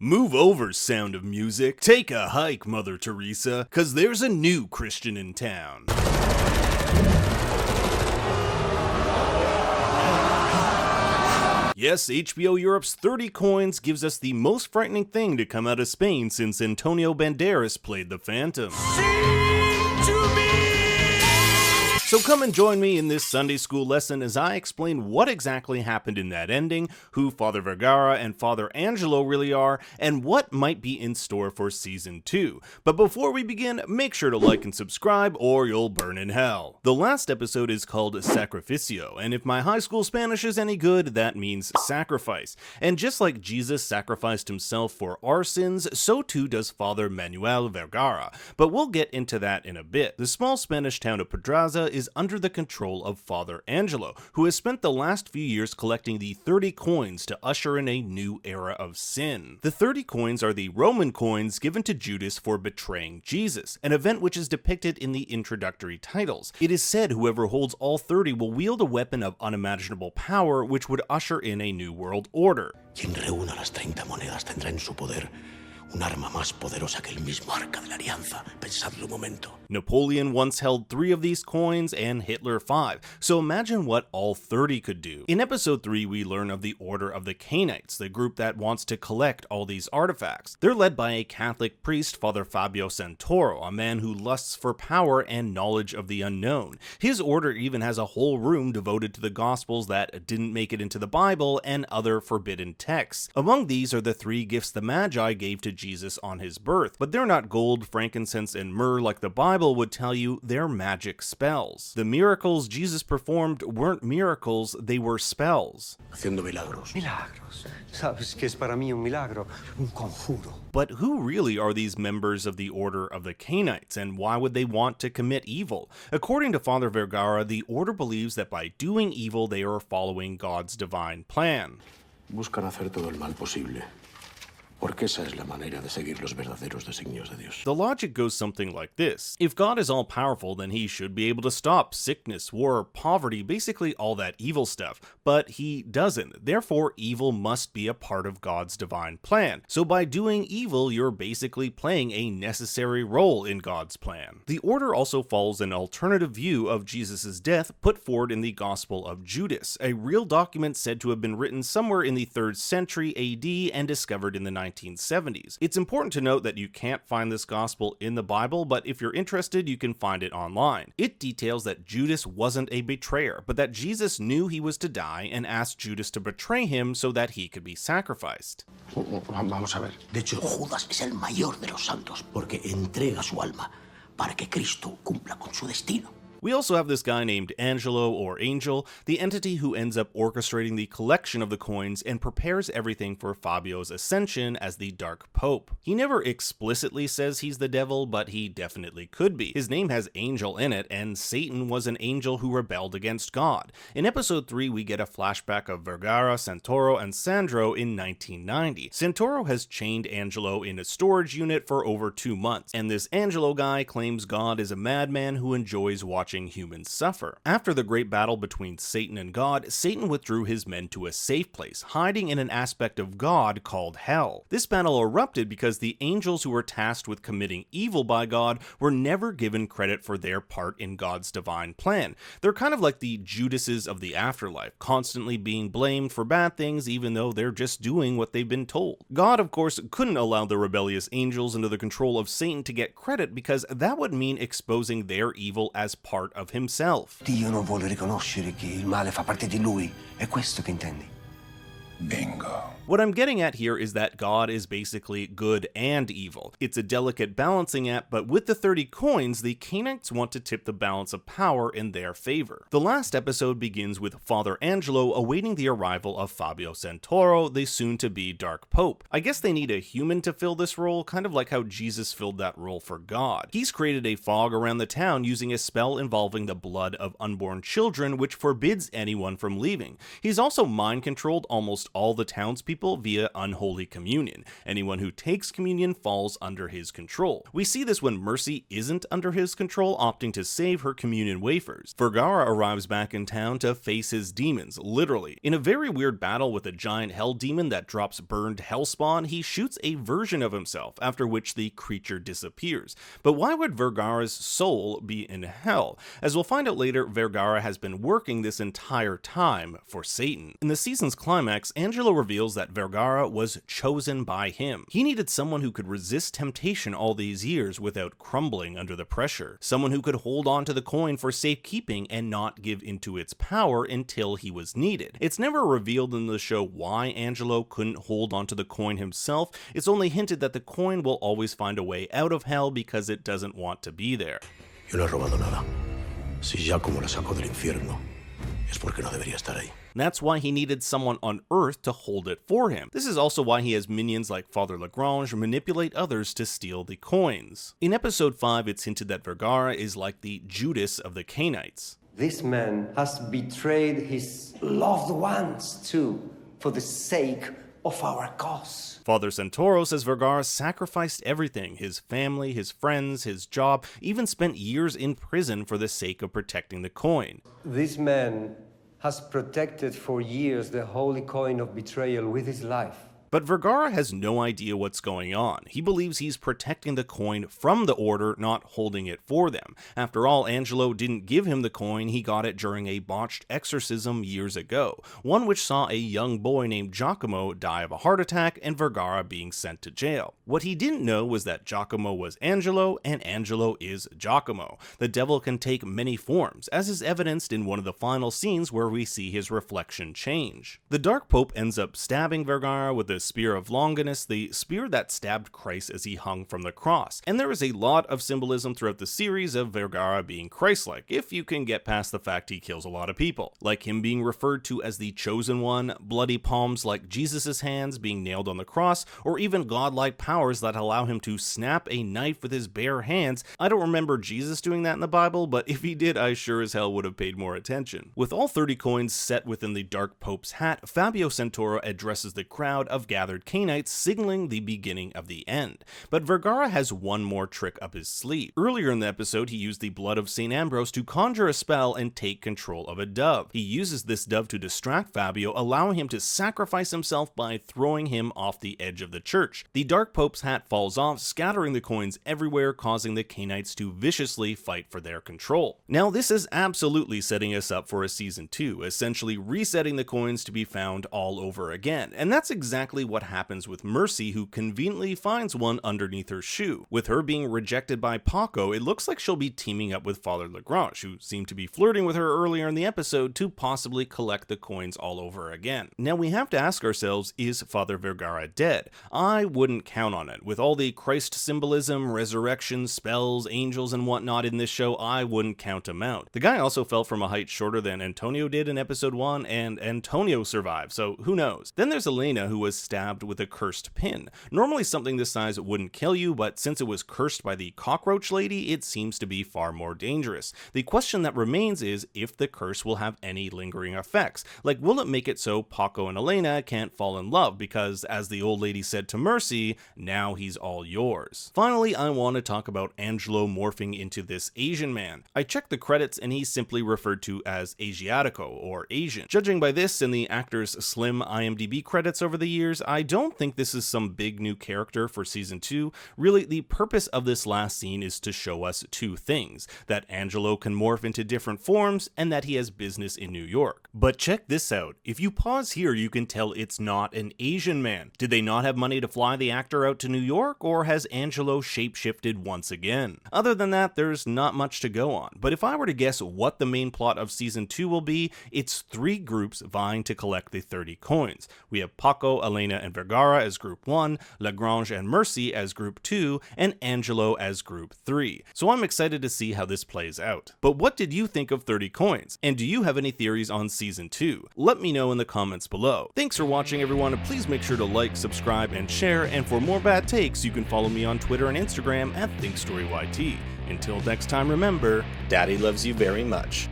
Move over, Sound of Music. Take a hike, Mother Teresa, 'cause there's a new Christian in town. Yes, HBO Europe's 30 Coins gives us the most frightening thing to come out of Spain since Antonio Banderas played the Phantom. So come and join me in this Sunday school lesson as I explain what exactly happened in that ending, who Father Vergara and Father Angelo really are, and what might be in store for Season 2. But before we begin, make sure to like and subscribe or you'll burn in hell. The last episode is called Sacrificio, and if my high school Spanish is any good, that means sacrifice. And just like Jesus sacrificed himself for our sins, so too does Father Manuel Vergara. But we'll get into that in a bit. The small Spanish town of Pedraza is under the control of Father Angelo, who has spent the last few years collecting the 30 coins to usher in a new era of sin. The 30 coins are the Roman coins given to Judas for betraying Jesus, an event which is depicted in the introductory titles. It is said whoever holds all 30 will wield a weapon of unimaginable power which would usher in a new world order. Quien reúna las 30 monedas tendrá en su poder un arma más poderosa que el mismo arca de la alianza. Pensadlo un momento. Napoleon once held 3 of these coins and Hitler 5, so imagine what all 30 could do. In episode 3 we learn of the Order of the Cainites, the group that wants to collect all these artifacts. They're led by a Catholic priest, Father Fabio Santoro, a man who lusts for power and knowledge of the unknown. His order even has a whole room devoted to the Gospels that didn't make it into the Bible and other forbidden texts. Among these are the 3 gifts the Magi gave to Jesus on his birth, but they're not gold, frankincense, and myrrh like the Bible would tell you. They're magic spells. The miracles Jesus performed weren't miracles, they were spells. Haciendo milagros. Milagros. Sabes que es para mí un milagro, un conjuro. But who really are these members of the Order of the Cainites, and why would they want to commit evil? According to Father Vergara, the order believes that by doing evil they are following God's divine plan. Buscan hacer todo el mal posible. Porque esa es la manera de seguir los verdaderos designios de Dios. The logic goes something like this. If God is all-powerful, then he should be able to stop sickness, war, poverty, basically all that evil stuff. But he doesn't. Therefore, evil must be a part of God's divine plan. So by doing evil, you're basically playing a necessary role in God's plan. The order also follows an alternative view of Jesus' death put forward in the Gospel of Judas, a real document said to have been written somewhere in the 3rd century AD and discovered in the 1970s. It's important to note that you can't find this gospel in the Bible, but if you're interested, you can find it online. It details that Judas wasn't a betrayer, but that Jesus knew he was to die and asked Judas to betray him so that he could be sacrificed. Vamos a ver. De hecho, Judas es el mayor de los santos porque entrega su alma para que Cristo cumpla con su destino. We also have this guy named Angelo or Angel, the entity who ends up orchestrating the collection of the coins and prepares everything for Fabio's ascension as the Dark Pope. He never explicitly says he's the devil, but he definitely could be. His name has angel in it, and Satan was an angel who rebelled against God. In episode 3, we get a flashback of Vergara, Santoro, and Sandro in 1990. Santoro has chained Angelo in a storage unit for over 2 months, and this Angelo guy claims God is a madman who enjoys watching humans suffer. After the great battle between Satan and God, Satan withdrew his men to a safe place, hiding in an aspect of God called Hell. This battle erupted because the angels who were tasked with committing evil by God were never given credit for their part in God's divine plan. They're kind of like the Judases of the afterlife, constantly being blamed for bad things even though they're just doing what they've been told. God, of course, couldn't allow the rebellious angels under the control of Satan to get credit because that would mean exposing their evil as part of himself. Dio non vuole riconoscere che il male fa parte di lui. È questo che intendi? Bingo. What I'm getting at here is that God is basically good and evil. It's a delicate balancing act, but with the 30 coins, the Cainites want to tip the balance of power in their favor. The last episode begins with Father Angelo awaiting the arrival of Fabio Santoro, the soon-to-be Dark Pope. I guess they need a human to fill this role, kind of like how Jesus filled that role for God. He's created a fog around the town using a spell involving the blood of unborn children, which forbids anyone from leaving. He's also mind-controlled almost all the townspeople people via unholy communion. Anyone who takes communion falls under his control. We see this when Mercy isn't under his control, opting to save her communion wafers. Vergara arrives back in town to face his demons, literally. In a very weird battle with a giant hell demon that drops burned hellspawn, he shoots a version of himself, after which the creature disappears. But why would Vergara's soul be in hell? As we'll find out later, Vergara has been working this entire time for Satan. In the season's climax, Angelo reveals that Vergara was chosen by him. He needed someone who could resist temptation all these years without crumbling under the pressure. Someone who could hold on to the coin for safekeeping and not give into its power until he was needed. It's never revealed in the show why Angelo couldn't hold onto the coin himself. It's only hinted that the coin will always find a way out of hell because it doesn't want to be there. Yo no he robado nada. Si Giacomo la sacó del infierno, es porque no debería estar ahí. That's why he needed someone on Earth to hold it for him. This is also why he has minions like Father Lagrange manipulate others to steal the coins. In episode 5, it's hinted that Vergara is like the Judas of the Cainites. This man has betrayed his loved ones too, for the sake of our cause. Father Santoro says Vergara sacrificed everything, his family, his friends, his job, even spent years in prison for the sake of protecting the coin. This man has protected for years the holy coin of betrayal with his life. But Vergara has no idea what's going on. He believes he's protecting the coin from the Order, not holding it for them. After all, Angelo didn't give him the coin, he got it during a botched exorcism years ago, one which saw a young boy named Giacomo die of a heart attack and Vergara being sent to jail. What he didn't know was that Giacomo was Angelo and Angelo is Giacomo. The devil can take many forms, as is evidenced in one of the final scenes where we see his reflection change. The Dark Pope ends up stabbing Vergara with a spear of Longinus, the spear that stabbed Christ as he hung from the cross. And there is a lot of symbolism throughout the series of Vergara being Christ-like, if you can get past the fact he kills a lot of people. Like him being referred to as the chosen one, bloody palms like Jesus' hands being nailed on the cross, or even godlike powers that allow him to snap a knife with his bare hands. I don't remember Jesus doing that in the Bible, but if he did, I sure as hell would have paid more attention. With all 30 coins set within the Dark Pope's hat, Fabio Santoro addresses the crowd of gathered Cainites, signaling the beginning of the end. But Vergara has one more trick up his sleeve. Earlier in the episode, he used the blood of St. Ambrose to conjure a spell and take control of a dove. He uses this dove to distract Fabio, allowing him to sacrifice himself by throwing him off the edge of the church. The Dark Pope's hat falls off, scattering the coins everywhere, causing the Cainites to viciously fight for their control. Now, this is absolutely setting us up for a season 2, essentially resetting the coins to be found all over again. And that's exactly what happens with Mercy, who conveniently finds one underneath her shoe. With her being rejected by Paco, it looks like she'll be teaming up with Father Lagrange, who seemed to be flirting with her earlier in the episode, to possibly collect the coins all over again. Now we have to ask ourselves, is Father Vergara dead? I wouldn't count on it. With all the Christ symbolism, resurrection, spells, angels and whatnot in this show, I wouldn't count him out. The guy also fell from a height shorter than Antonio did in episode 1, and Antonio survived, so who knows? Then there's Elena, who was stabbed with a cursed pin. Normally something this size wouldn't kill you, but since it was cursed by the cockroach lady, it seems to be far more dangerous. The question that remains is if the curse will have any lingering effects. Like, will it make it so Paco and Elena can't fall in love because, as the old lady said to Mercy, now he's all yours. Finally, I want to talk about Angelo morphing into this Asian man. I checked the credits and he's simply referred to as Asiatico or Asian. Judging by this and the actor's slim IMDb credits over the years, I don't think this is some big new character for season 2. Really, the purpose of this last scene is to show us two things: that Angelo can morph into different forms and that he has business in New York. But check this out. If you pause here, you can tell it's not an Asian man. Did they not have money to fly the actor out to New York, or has Angelo shapeshifted once again? Other than that, there's not much to go on. But if I were to guess what the main plot of season 2 will be, it's 3 groups vying to collect the 30 coins. We have Paco, Elena, and Vergara as group 1, Lagrange and Mercy as group 2, and Angelo as group 3. So I'm excited to see how this plays out. But what did you think of 30 coins? And do you have any theories on season 2? Let me know in the comments below. Thanks for watching, everyone. Please make sure to like, subscribe, and share. And for more bad takes, you can follow me on Twitter and Instagram at ThinkStoryYT. Until next time, remember, Daddy loves you very much.